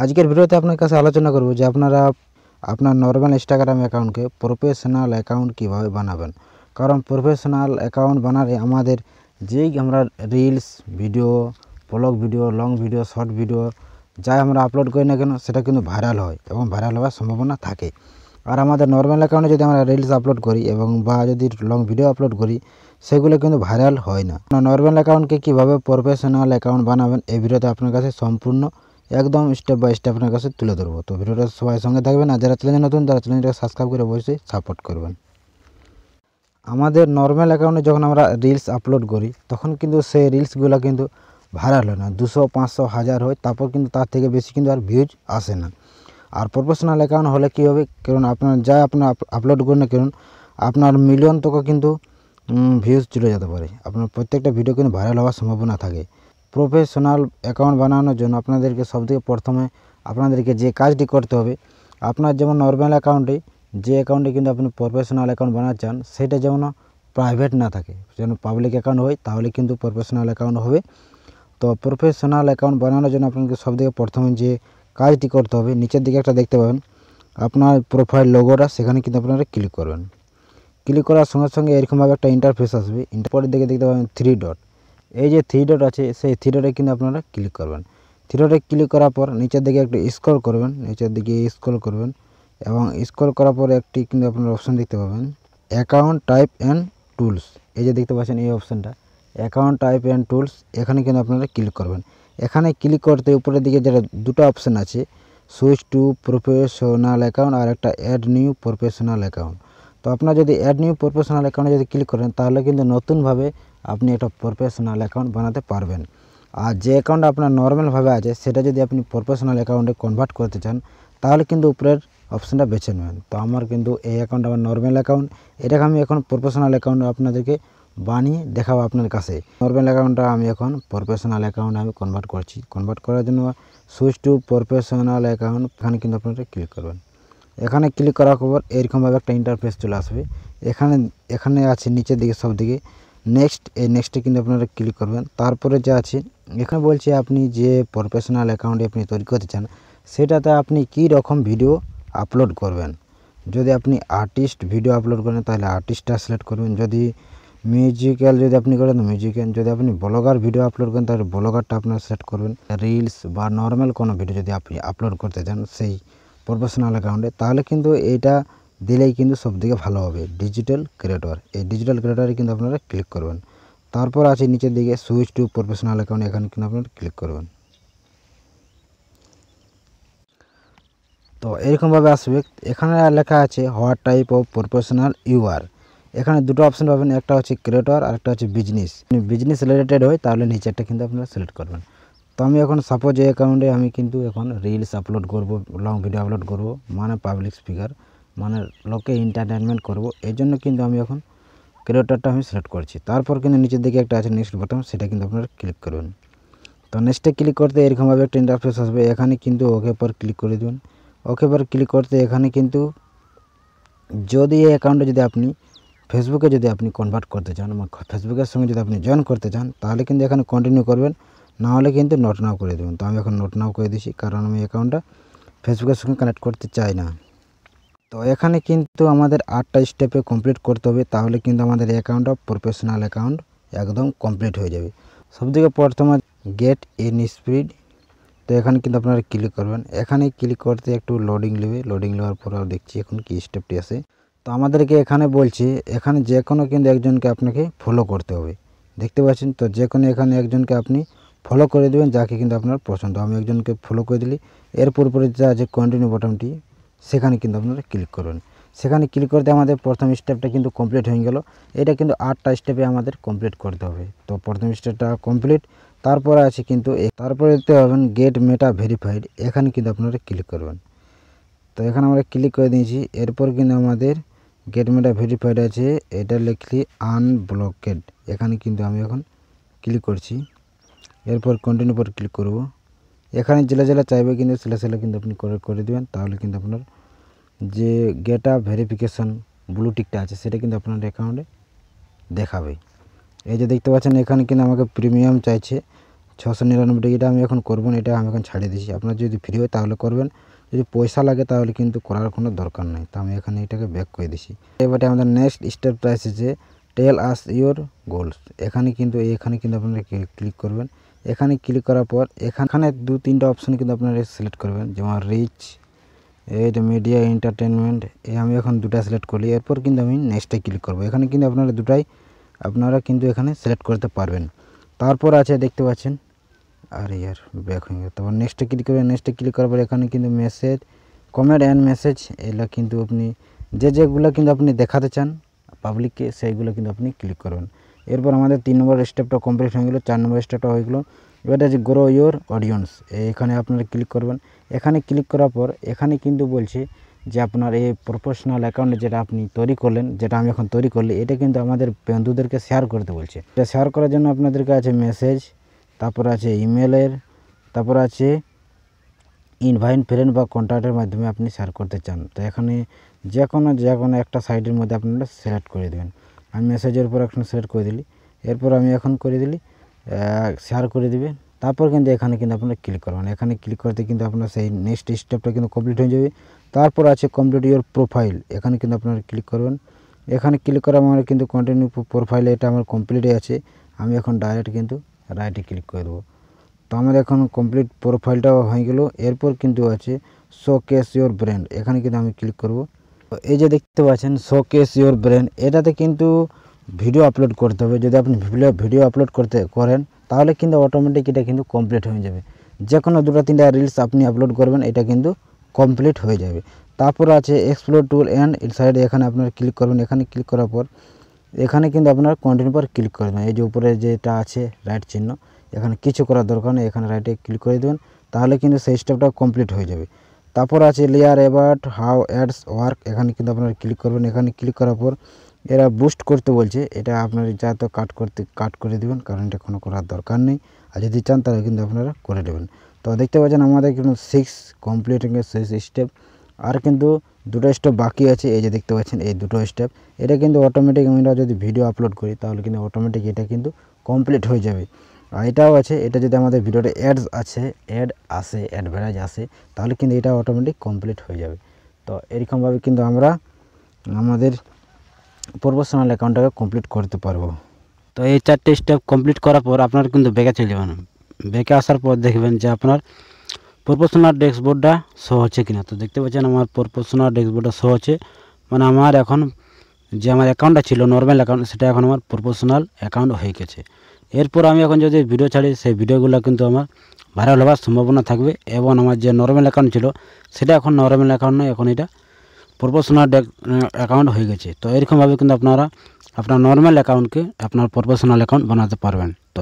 আজকের ভিডিওতে আপনার কাছে আলোচনা করব যে আপনারা আপনার নর্মাল ইনস্টাগ্রাম অ্যাকাউন্টকে প্রফেশনাল অ্যাকাউন্ট কিভাবে বানাবেন। কারণ প্রফেশনাল অ্যাকাউন্ট বানালে আমাদের যেই আমরা reels video, blog video, long video, short video যাই আমরা আপলোড করি না কেন সেটা কিন্তু ভাইরাল হয় এবং ভাইরাল হওয়ার সম্ভাবনা থাকে। আর আমাদের নর্মাল অ্যাকাউন্টে যদি আমরা রিলস আপলোড করি এবং বা যদি লং ভিডিও আপলোড করি সেগুলো কিন্তু ভাইরাল হয় না। নর্মাল অ্যাকাউন্টকে কীভাবে প্রফেশনাল অ্যাকাউন্ট বানাবেন এই ভিডিওতে আপনার কাছে সম্পূর্ণ একদম স্টেপ বাই স্টেপ আপনার কাছে তুলে ধরবো। তো ভিডিওটা সবাই সঙ্গে থাকবেন, আর যারা চ্যানেলে নতুন তারা চ্যানেলটাকে সাবস্ক্রাইব করে অবশ্যই সাপোর্ট করবেন। আমাদের নর্মাল অ্যাকাউন্টে যখন আমরা রিলস আপলোড করি তখন কিন্তু সেই রিলসগুলো কিন্তু ভাইরাল হয় না, 200, 500, 1000 হয়, তারপর কিন্তু তার থেকে বেশি কিন্তু আর ভিউজ আসে না। আর প্রফেশনাল অ্যাকাউন্ট হলে কী হবে, কারণ আপনার যা আপনার আপলোড করেন না কেন আপনার মিলিয়ন টাকা কিন্তু ভিউজ চলে যেতে পারে, আপনার প্রত্যেকটা ভিডিও কিন্তু ভাইরাল হওয়ার সম্ভাবনা থাকে। প্রফেশনাল অ্যাকাউন্ট বানানোর জন্য আপনাদেরকে সবথেকে প্রথমে আপনাদেরকে যে কাজটি করতে হবে, আপনার যেমন নর্মাল অ্যাকাউন্টে যে অ্যাকাউন্টে কিন্তু আপনি প্রফেশনাল অ্যাকাউন্ট বানাতে চান সেটা যেমন প্রাইভেট না থাকে, যেন পাবলিক অ্যাকাউন্ট হয়, তাহলে কিন্তু প্রফেশনাল অ্যাকাউন্ট হবে। তো প্রফেশনাল অ্যাকাউন্ট বানানোর জন্য আপনাকে সবথেকে প্রথমে যে কাজটি করতে হবে, নিচের দিকে একটা দেখতে পাবেন আপনার প্রোফাইল লোগোটা, সেখানে কিন্তু আপনারা ক্লিক করবেন। ক্লিক করার সঙ্গে সঙ্গে এরকমভাবে একটা ইন্টারফেস আসবে। পরের দিকে দেখতে পাবেন 3 ডট, এই যে 3 ডট আছে সেই 3 ডটে কিন্তু আপনারা ক্লিক করবেন। 3 ডটে ক্লিক করার পর নিচের দিকে একটু স্ক্রল করবেন, নিচের দিকে স্ক্রল করবেন এবং স্ক্রল করার পর একটি কিন্তু আপনারা অপশান দেখতে পাবেন অ্যাকাউন্ট টাইপ অ্যান্ড টুলস। এই যে দেখতে পাচ্ছেন এই অপশানটা অ্যাকাউন্ট টাইপ অ্যান্ড টুলস, এখানে কিন্তু আপনারা ক্লিক করবেন। এখানে ক্লিক করতে উপরের দিকে যেটা দুটো অপশান আছে, সুইচ টু প্রফেশনাল অ্যাকাউন্ট আর একটা অ্যাড নিউ প্রফেশনাল অ্যাকাউন্ট। তো আপনারা যদি অ্যাড নিউ প্রফেশনাল অ্যাকাউন্টে যদি ক্লিক করেন তাহলে কিন্তু নতুনভাবে আপনি একটা প্রফেশনাল অ্যাকাউন্ট বানাতে পারবেন। আর যে অ্যাকাউন্ট আপনার নর্মালভাবে আছে সেটা যদি আপনি প্রফেশনাল অ্যাকাউন্টে কনভার্ট করতে চান তাহলে কিন্তু উপরের অপশানটা বেছে নেবেন। তো আমার কিন্তু এই অ্যাকাউন্ট আমার নর্মাল অ্যাকাউন্ট, এটাকে আমি এখন প্রফেশনাল অ্যাকাউন্ট আপনাদেরকে বানিয়ে দেখাবো আপনার কাছে। নর্মাল অ্যাকাউন্টটা আমি এখন প্রফেশনাল অ্যাকাউন্টে আমি কনভার্ট করছি। কনভার্ট করার জন্য সুইচ টু প্রফেশনাল অ্যাকাউন্ট, এখানে কিন্তু আপনারা ক্লিক করবেন। এখানে ক্লিক করার পর এরকমভাবে একটা ইন্টারফেস চলে আসবে। এখানে আছে নিচের দিকে সব দিকে নেক্সট, এই নেক্সটে কিন্তু আপনারা ক্লিক করবেন। তারপরে যা আছে এখানে বলছে আপনি যে প্রফেশনাল অ্যাকাউন্টে আপনি তৈরি করতে চান সেটাতে আপনি কী রকম ভিডিও আপলোড করবেন। যদি আপনি আর্টিস্ট ভিডিও আপলোড করেন তাহলে আর্টিস্টটা সিলেক্ট করবেন, যদি মিউজিক্যাল যদি আপনি করেন তো মিউজিক্যাল, যদি আপনি ব্লগার ভিডিও আপলোড করেন তাহলে ব্লগারটা আপনারা সিলেক্ট করবেন। রিলস বা নর্মাল কোনো ভিডিও যদি আপনি আপলোড করতে চান সেই প্রফেশনাল অ্যাকাউন্টে তাহলে কিন্তু এইটা দিলেই কিন্তু সবথেকে ভালো হবে, ডিজিটাল ক্রিয়েটর। এই ডিজিটাল ক্রিয়েটরে কিন্তু আপনারা ক্লিক করবেন। তারপর আছে নিচের দিকে সুইচ টু প্রফেশনাল অ্যাকাউন্ট, এখানে কিন্তু আপনারা ক্লিক করবেন। তো এরকমভাবে আসবে। এখানে লেখা আছে what type of professional you are. এখানে দুটো অপশান পাবেন, একটা হচ্ছে ক্রিয়েটর আর একটা হচ্ছে বিজনেস। বিজনেস রিলেটেড হয় তাহলে নিচেরটা কিন্তু আপনারা সিলেক্ট করবেন। তো আমি এখন সাপোজ এই অ্যাকাউন্টে আমি কিন্তু এখন রিলস আপলোড করব, লং ভিডিও আপলোড করব, মানে পাবলিক স্পিকার, মানে লোকে এন্টারটেনমেন্ট করব, এই জন্য কিন্তু আমি এখন ক্রিয়েটরটা আমি সিলেক্ট করছি। তারপর কিন্তু নিচের দিকে একটা আছে নেক্সট বাটন, সেটা কিন্তু আপনারা ক্লিক করবেন। তো নেক্সটে ক্লিক করতে এরকমভাবে একটা ইন্টারফেস আসবে। এখানে কিন্তু ওকে পর ক্লিক করে দেবেন। ওকে পর ক্লিক করতে এখানে কিন্তু যদি এই অ্যাকাউন্টে যদি আপনি ফেসবুকে যদি আপনি কনভার্ট করতে চান, ফেসবুকের সঙ্গে যদি আপনি জয়েন করতে চান তাহলে কিন্তু এখানে কন্টিনিউ করবেন, না হলে কিন্তু নোট নাও করে দেবেন। তো আমি এখন নোট নাও করে দিচ্ছি, কারণ আমি অ্যাকাউন্টটা ফেসবুকের সঙ্গে কানেক্ট করতে চাই না। তো এখানে কিন্তু আমাদের 8টা স্টেপে কমপ্লিট করতে হবে, তাহলে কিন্তু আমাদের অ্যাকাউন্টটা প্রফেশনাল অ্যাকাউন্ট একদম কমপ্লিট হয়ে যাবে। সবথেকে প্রথমে গেট ইন স্পিড, তো এখানে কিন্তু আপনারা ক্লিক করবেন। এখানে ক্লিক করতে একটু লোডিং নেবে, লোডিং নেওয়ার পর দেখছি এখন কি স্টেপটি আছে। তো আমাদেরকে এখানে বলছে এখানে যে কোনো কিন্তু একজনকে আপনাকে ফলো করতে হবে, দেখতে পাচ্ছেন। তো যে কোনো এখানে একজনকে আপনি ফলো করে দেবেন যাকে কিন্তু আপনার পছন্দ। আমি একজনকে ফলো করে দিলি, এরপর পরে যা আছে কন্টিনিউ বাটনটি, সেখানে কিন্তু আপনারা ক্লিক করবেন। সেখানে ক্লিক করতে আমাদের প্রথম স্টেপটা কিন্তু কমপ্লিট হয়ে গেল। এটা কিন্তু 8টা স্টেপে আমাদের কমপ্লিট করতে হবে। তো প্রথম স্টেপটা কমপ্লিট, তারপরে আছে কিন্তু তারপরে দেখতে পাবেন গেট মেটা ভেরিফাইড, এখানে কিন্তু আপনারা ক্লিক করবেন। তো এখানে আমরা ক্লিক করে দিয়েছি। এরপর কিন্তু আমাদের গেট মেটা ভেরিফাইড আছে, এটা লিখলি আনব্লকেড, এখানে কিন্তু আমি এখন ক্লিক করছি। এরপর কন্টিনিউ পর ক্লিক করব। এখানে জেলা জেলা চাইবে কিন্তু সেলা কিন্তু আপনি করে দেবেন, তাহলে কিন্তু আপনার যে গেটা ভেরিফিকেশান ব্লু টিকটা আছে সেটা কিন্তু আপনার অ্যাকাউন্টে দেখাবে। এই যে দেখতে পাচ্ছেন এখানে কিন্তু আমাকে প্রিমিয়াম চাইছে, 699 টাকা। এটা আমি এখন করব না, এটা আমি এখন ছাড়িয়ে দিচ্ছি। আপনার যদি ফ্রি হয় তাহলে করবেন, যদি পয়সা লাগে তাহলে কিন্তু করার কোনো দরকার নেই। তো আমি এখানে এটাকে ব্যাক করে দিচ্ছি। এবারে আমাদের নেক্সট স্টেপ এসেছে টেল আস ইওর গোলস। এখানে কিন্তু আপনারা ক্লিক করবেন। এখানে ক্লিক করার পর এখানে 2-3টা অপশন কিন্তু আপনারা সিলেক্ট করবেন, যেমন রিচ, মিডিয়া, এন্টারটেনমেন্ট। আমি এখন 2টা সিলেক্ট করলি। এরপর কিন্তু আমি নেক্সটে ক্লিক করব। এখানে কিন্তু আপনারা কিন্তু এখানে সিলেক্ট করতে পারবেন। তারপর আছে দেখতে পাচ্ছেন, আর ইয়ার ব্যাক হয়ে গেল। তারপর নেক্সটে ক্লিক করবেন। নেক্সটে ক্লিক করার পর এখানে কিন্তু মেসেজ, কমেন্ট অ্যান্ড মেসেজ, এগুলো কিন্তু আপনি যেগুলো কিন্তু আপনি দেখাতে চান পাবলিককে সেইগুলো কিন্তু আপনি ক্লিক করবেন। এরপর আমাদের 3 নম্বর স্টেপটা কমপ্লিট হয়ে গেল। 4 নম্বর স্টেপটা হয়ে গেল। এবার আছে গ্রো ইওর অডিয়েন্স। এখানে আপনারা ক্লিক করবেন। এখানে ক্লিক করার পর এখানে কিন্তু বলছে যে আপনার এই প্রফেশনাল অ্যাকাউন্টে যেটা আপনি তৈরি করলেন, যেটা আমি এখন তৈরি করলি, এটা কিন্তু আমাদের বন্ধুদেরকে শেয়ার করতে বলছে। এটা শেয়ার করার জন্য আপনাদেরকে আছে মেসেজ, তারপর আছে ইমেলের, তারপর আছে ইনভাইট ফ্রেন্ড বা কন্ট্যাক্টের মাধ্যমে আপনি শেয়ার করতে চান। তো এখানে যে কোনো একটা সাইডের মধ্যে আপনারা সিলেক্ট করে দেবেন। আমি মেসেজের উপর এখন সিলেক্ট করে দিলি। এরপর আমি এখন করে দিলি শেয়ার করে দিবেন। তারপর কিন্তু এখানে কিন্তু আপনারা ক্লিক করবেন। এখানে ক্লিক করতে কিন্তু আপনার সেই নেক্সট স্টেপটা কিন্তু কমপ্লিট হয়ে যাবে। তারপর আছে কমপ্লিট ইওর প্রোফাইল। এখানে কিন্তু আপনারা ক্লিক করবেন। এখানে ক্লিক করা মানে কিন্তু কন্টিনিউ প্রোফাইলে এটা আমার কমপ্লিটই আছে। আমি এখন ডাইরেক্ট কিন্তু রাইটে ক্লিক করে দেবো। তো আমার এখন কমপ্লিট প্রোফাইলটাও হয়ে গেল। এরপর কিন্তু আছে শোকেস ইওর ব্র্যান্ড। এখানে কিন্তু আমি ক্লিক করব। এই যে দেখতে পাচ্ছেন শোকেস ইওর ব্র্যান্ড, এটাতে কিন্তু ভিডিও আপলোড করতে হবে। যদি আপনি ভিডিও আপলোড করেন তাহলে কিন্তু অটোমেটিক এটা কিন্তু কমপ্লিট হয়ে যাবে। যে কোনো 2-3টা রিলস আপনি আপলোড করবেন, এটা কিন্তু কমপ্লিট হয়ে যাবে। তারপর আছে এক্সপ্লোর টুল অ্যান্ড ইনসাইডে। এখানে আপনারা ক্লিক করবেন। এখানে ক্লিক করার পর এখানে কিন্তু আপনারা কন্টিনিউ পর ক্লিক করবেন। এই যে উপরে যেটা আছে রাইট চিহ্ন, এখানে কিছু করার দরকার নেই, এখানে রাইটে ক্লিক করে দেবেন। তাহলে কিন্তু সেই স্টেপটা কমপ্লিট হয়ে যাবে। তারপর আছে layer about how ads work. এখানে কিন্তু আপনারা ক্লিক করবেন। এখানে ক্লিক করার পর এরা বুস্ট করতে বলছে, এটা আপনারা যা তো কাট করে দেবেন, কারণ এটা কোনো করার দরকার নেই। আর যদি চান তাহলে কিন্তু আপনারা করে দেবেন। তো দেখতে পাচ্ছেন আমাদের কিন্তু 6 কমপ্লিট হয়ে গেছে 6 স্টেপ। আর কিন্তু 2টো স্টেপ বাকি আছে। এই যে দেখতে পাচ্ছেন এই 2টো স্টেপ, এটা কিন্তু অটোমেটিক আমরা যদি ভিডিও আপলোড করি তাহলে কিন্তু অটোমেটিক এটা কিন্তু কমপ্লিট হয়ে যাবে। আর এটাও আছে, এটা যদি আমাদের ভিডিওতে অ্যাডভার্টাইজ আসে তাহলে কিন্তু এটা অটোমেটিক কমপ্লিট হয়ে যাবে। তো এরকমভাবে কিন্তু আমরা আমাদের প্রফেশনাল অ্যাকাউন্টটাকে কমপ্লিট করতে পারবো। তো এই 4টে স্টেপ কমপ্লিট করার পর আপনার কিন্তু ব্যাকে চলে যাবেন। ব্যাকে আসার পর দেখবেন যে আপনার প্রফেশনাল ড্যাশবোর্ডটা শো হচ্ছে কিনা। তো দেখতে পাচ্ছেন আমার প্রফেশনাল ড্যাশবোর্ডটা শো হচ্ছে, মানে আমার এখন যে আমার অ্যাকাউন্টটা ছিল নর্মাল অ্যাকাউন্ট, সেটা এখন আমার প্রফেশনাল অ্যাকাউন্ট হয়ে গেছে। এরপর আমি এখন যদি ভিডিও ছাড়ি, সেই ভিডিওগুলো কিন্তু আমার ভাইরাল হওয়ার সম্ভাবনা থাকবে। এবং আমার যে নর্মাল অ্যাকাউন্ট ছিল সেটা এখন নর্মাল অ্যাকাউন্ট নয়, এখন এটা প্রফেশনাল অ্যাকাউন্ট হয়ে গেছে। তো এরকমভাবে কিন্তু আপনারা আপনার নর্মাল অ্যাকাউন্টকে আপনার প্রফেশনাল অ্যাকাউন্ট বানাতে পারবেন। তো